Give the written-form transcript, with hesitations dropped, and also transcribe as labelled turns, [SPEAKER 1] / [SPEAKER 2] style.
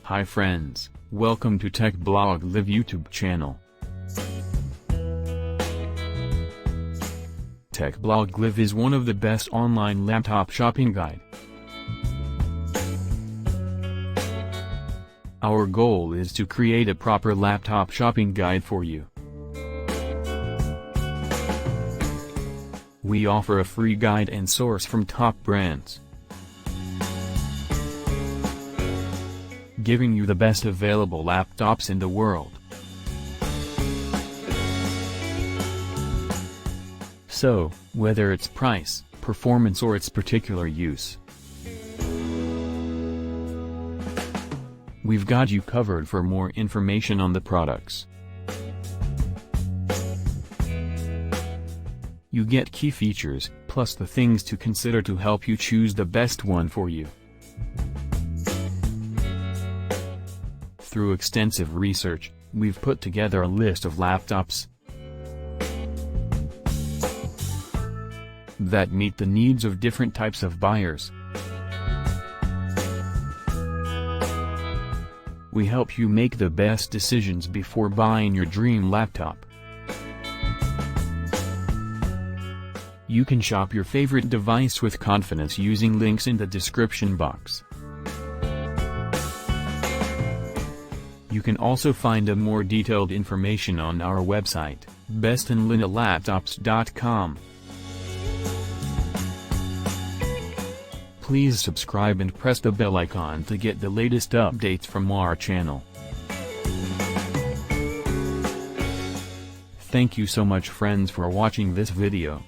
[SPEAKER 1] Hi friends, welcome to Tech Blog Live YouTube channel. Tech Blog Live is one of the best online laptop shopping guide. Our goal is to create a proper laptop shopping guide for you. We offer a free guide and source from top brands, giving you the best available laptops in the world. So, whether it's price, performance or its particular use, we've got you covered. For more information on the products, you get key features, plus the things to consider to help you choose the best one for you. Through extensive research, we've put together a list of laptops that meet the needs of different types of buyers. We help you make the best decisions before buying your dream laptop. You can shop your favorite device with confidence using links in the description box. You can also find a more detailed information on our website, bestandlinalaptops.com. Please subscribe and press the bell icon to get the latest updates from our channel. Thank you so much friends for watching this video.